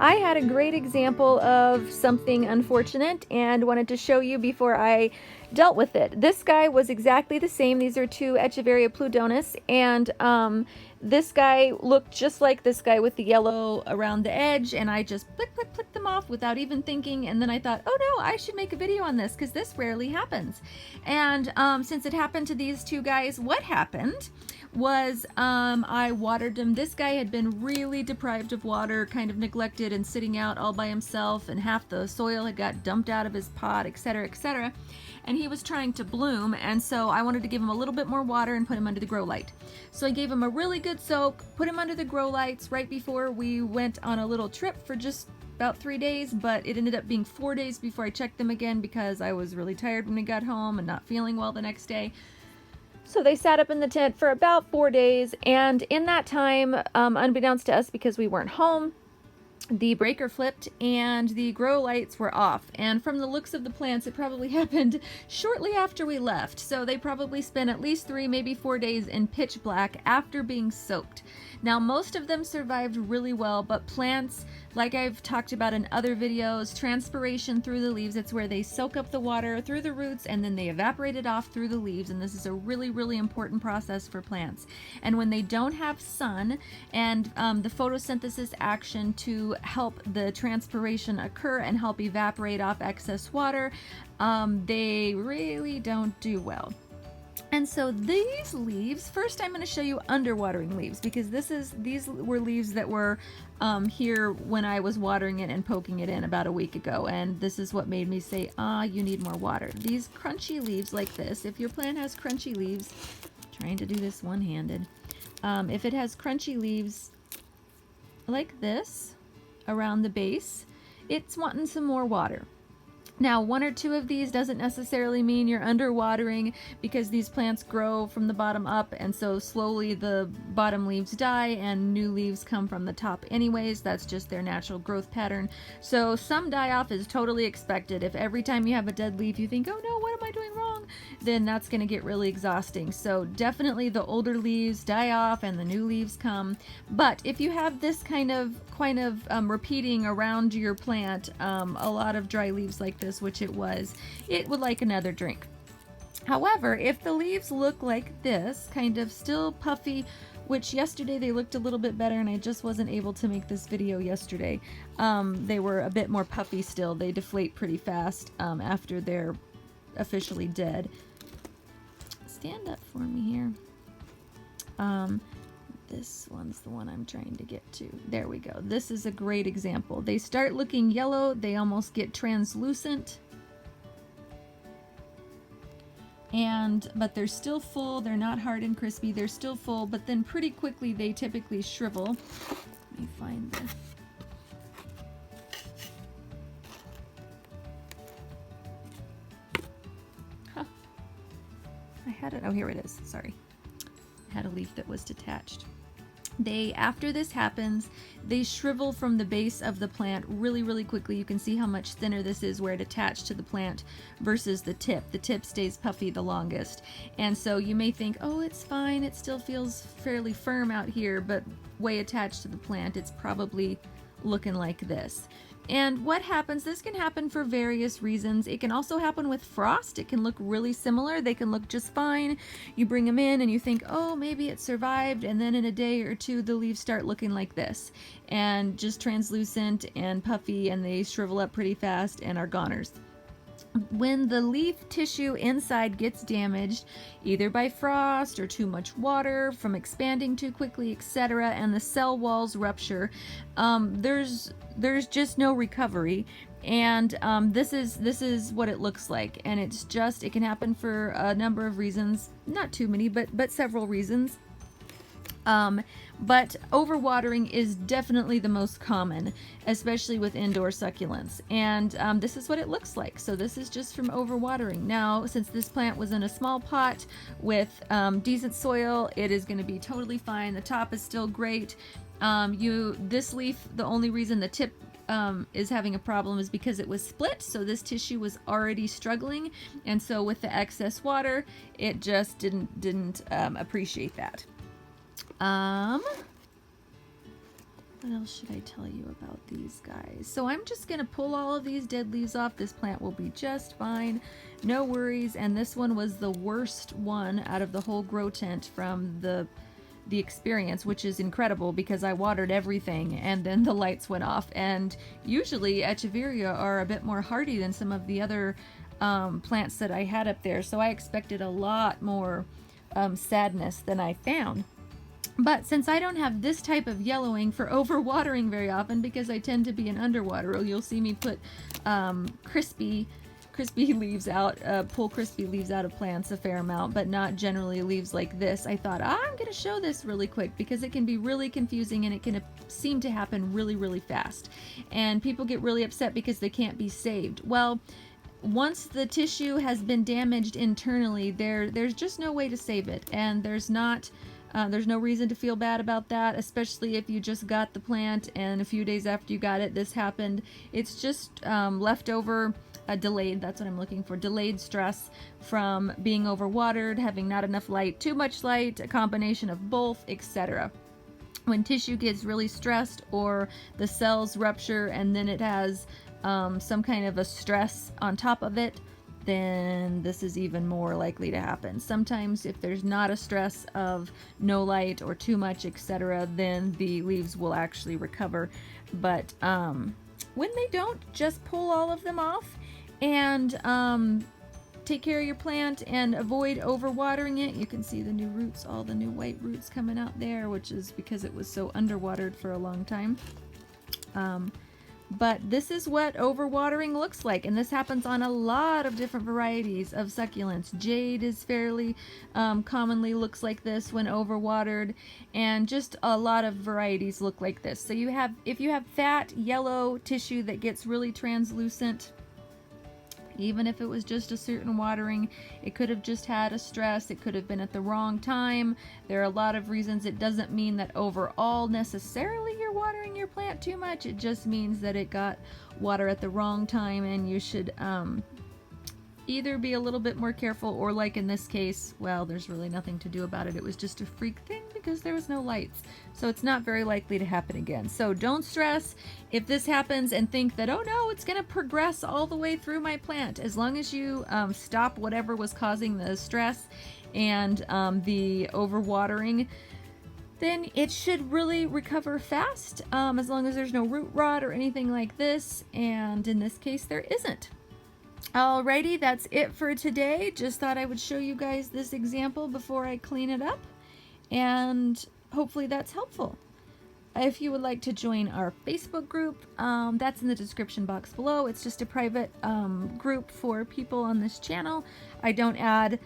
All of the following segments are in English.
I had a great example of something unfortunate and wanted to show you before I dealt with it. This guy was exactly the same. These are two Echeveria pludonis, and this guy looked just like this guy with the yellow around the edge, and I just clicked them off without even thinking, and then I thought, oh no, I should make a video on this because this rarely happens. And since it happened to these two guys, what happened was I watered them. This guy had been really deprived of water, kind of neglected and sitting out all by himself, and half the soil had got dumped out of his pot, etc., etc. And he was trying to bloom, and so I wanted to give him a little bit more water and put him under the grow light. So I gave him a really good soak, put him under the grow lights right before we went on a little trip for just about 3 days, but it ended up being 4 days before I checked them again because I was really tired when we got home and not feeling well the next day. So they sat up in the tent for about 4 days, and in that time, unbeknownst to us because we weren't home, the breaker flipped and the grow lights were off. And from the looks of the plants, it probably happened shortly after we left. So they probably spent at least 3, maybe 4 days in pitch black after being soaked. Now, most of them survived really well, but plants, like I've talked about in other videos, transpiration through the leaves, it's where they soak up the water through the roots and then they evaporate it off through the leaves. And this is a really, really important process for plants. And when they don't have sun and the photosynthesis action to help the transpiration occur and help evaporate off excess water, they really don't do well. And so these leaves, first I'm going to show you underwatering leaves, because these were leaves that were here when I was watering it and poking it in about a week ago, and this is what made me say, you need more water. These crunchy leaves like this, if your plant has crunchy leaves, trying to do this one-handed, if it has crunchy leaves like this around the base, it's wanting some more water. Now, 1 or 2 of these doesn't necessarily mean you're underwatering, because these plants grow from the bottom up, and so slowly the bottom leaves die and new leaves come from the top anyways. That's just their natural growth pattern. So some die off is totally expected. If every time you have a dead leaf you think, oh no, what am I doing wrong? Then that's going to get really exhausting. So definitely the older leaves die off and the new leaves come. But if you have this kind of repeating around your plant, a lot of dry leaves like this, which it would like another drink. However, if the leaves look like this, kind of still puffy, which yesterday they looked a little bit better and I just wasn't able to make this video yesterday. They were a bit more puffy still. They deflate pretty fast after they're officially dead. Stand up for me here. This one's the one I'm trying to get to. There we go. This is a great example. They start looking yellow, they almost get translucent. But they're still full, they're not hard and crispy, they're still full, but then pretty quickly they typically shrivel. Let me find this. Huh. I had it, oh here it is, sorry. I had a leaf that was detached. After this happens, they shrivel from the base of the plant really, really quickly. You can see how much thinner this is where it attached to the plant versus the tip. The tip stays puffy the longest. And so you may think, oh, it's fine, it still feels fairly firm out here, but way attached to the plant, it's probably looking like this. And what happens, this can happen for various reasons. It can also happen with frost. It can look really similar. They can look just fine. You bring them in and you think, oh, maybe it survived. And then in a day or two, the leaves start looking like this and just translucent and puffy, and they shrivel up pretty fast and are goners. When the leaf tissue inside gets damaged, either by frost or too much water from expanding too quickly, etc., and the cell walls rupture, there's just no recovery. And this is what it looks like, and it can happen for a number of reasons, not too many, but several reasons. But overwatering is definitely the most common, especially with indoor succulents. And this is what it looks like. So this is just from overwatering. Now, since this plant was in a small pot with decent soil, it is going to be totally fine. The top is still great. This leaf, the only reason the tip is having a problem is because it was split, so this tissue was already struggling, and so with the excess water, it just didn't appreciate that. What else should I tell you about these guys? So I'm just going to pull all of these dead leaves off. This plant will be just fine. No worries. And this one was the worst one out of the whole grow tent from the experience, which is incredible because I watered everything and then the lights went off. And usually Echeveria are a bit more hardy than some of the other plants that I had up there. So I expected a lot more sadness than I found. But since I don't have this type of yellowing for overwatering very often, because I tend to be an underwaterer, you'll see me put crispy leaves out, pull crispy leaves out of plants a fair amount, but not generally leaves like this. I thought, I'm going to show this really quick because it can be really confusing and it can seem to happen really, really fast. And people get really upset because they can't be saved. Well, once the tissue has been damaged internally, there's just no way to save it. And there's no reason to feel bad about that, especially if you just got the plant and a few days after you got it, this happened. It's just leftover, delayed, that's what I'm looking for, delayed stress from being overwatered, having not enough light, too much light, a combination of both, etc. When tissue gets really stressed or the cells rupture and then it has some kind of a stress on top of it, then this is even more likely to happen. Sometimes if there's not a stress of no light or too much, etc., then the leaves will actually recover. But when they don't, just pull all of them off and take care of your plant and avoid overwatering it. You can see the new roots, all the new white roots coming out there, which is because it was so underwatered for a long time. But this is what overwatering looks like, and this happens on a lot of different varieties of succulents. Jade is fairly commonly looks like this when overwatered, and just a lot of varieties look like this. So you have, if you have fat yellow tissue that gets really translucent, even if it was just a certain watering, it could have just had a stress, it could have been at the wrong time. There are a lot of reasons. It doesn't mean that overall necessarily you're watering your plant too much. It just means that it got water at the wrong time, and you should either be a little bit more careful, or like in this case, well, there's really nothing to do about it. It was just a freak thing because there was no lights. So it's not very likely to happen again. So don't stress if this happens and think that, oh no, it's going to progress all the way through my plant. As long as you stop whatever was causing the stress and the overwatering, then it should really recover fast, as long as there's no root rot or anything like this. And in this case, there isn't. Alrighty, that's it for today. Just thought I would show you guys this example before I clean it up, and hopefully that's helpful. If you would like to join our Facebook group, that's in the description box below. It's just a private group for people on this channel. I don't add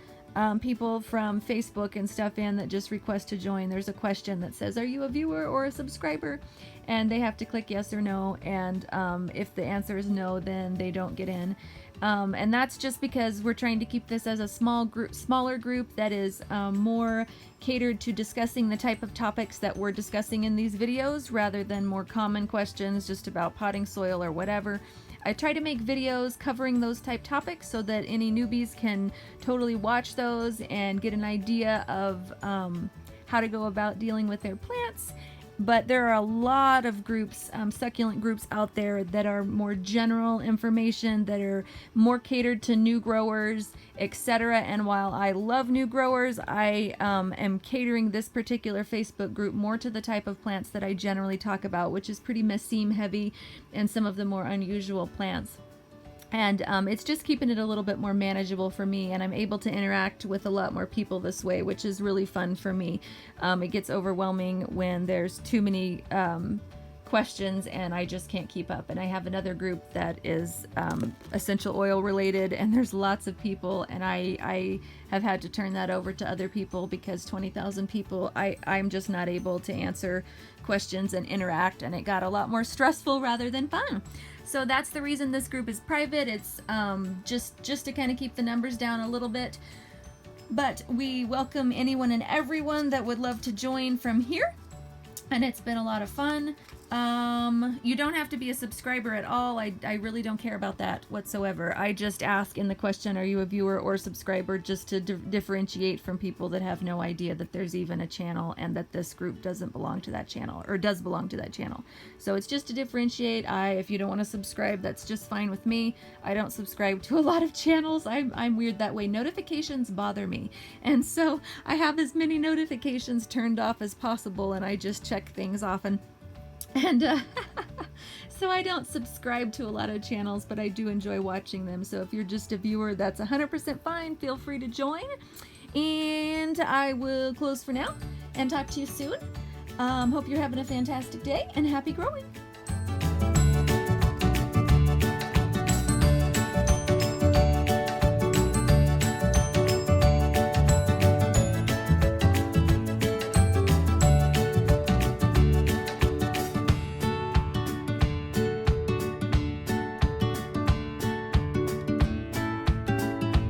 people from Facebook and stuff in that just request to join. There's a question that says, are you a viewer or a subscriber? And they have to click yes or no, and if the answer is no, then they don't get in. And that's just because we're trying to keep this as a smaller group that is more catered to discussing the type of topics that we're discussing in these videos, rather than more common questions just about potting soil or whatever. I try to make videos covering those type topics so that any newbies can totally watch those and get an idea of how to go about dealing with their plants. But there are a lot of groups, succulent groups out there that are more general information, that are more catered to new growers, etc. And while I love new growers, I am catering this particular Facebook group more to the type of plants that I generally talk about, which is pretty meseme heavy and some of the more unusual plants. And it's just keeping it a little bit more manageable for me, and I'm able to interact with a lot more people this way, which is really fun for me. It gets overwhelming when there's too many questions and I just can't keep up. And I have another group that is essential oil related, and there's lots of people, and I have had to turn that over to other people because 20,000 people, I'm just not able to answer questions and interact, and it got a lot more stressful rather than fun. So that's the reason this group is private. It's just to kind of keep the numbers down a little bit. But we welcome anyone and everyone that would love to join from here. And it's been a lot of fun. You don't have to be a subscriber at all. I really don't care about that whatsoever. I just ask in the question, are you a viewer or subscriber, just to differentiate from people that have no idea that there's even a channel and that this group doesn't belong to that channel, or does belong to that channel. So it's just to differentiate. If you don't want to subscribe, that's just fine with me. I don't subscribe to a lot of channels. I'm weird that way. Notifications bother me. And so I have as many notifications turned off as possible, and I just check things often. And so I don't subscribe to a lot of channels, but I do enjoy watching them. So if you're just a viewer, that's 100% fine. Feel free to join. And I will close for now and talk to you soon. Hope you're having a fantastic day, and happy growing.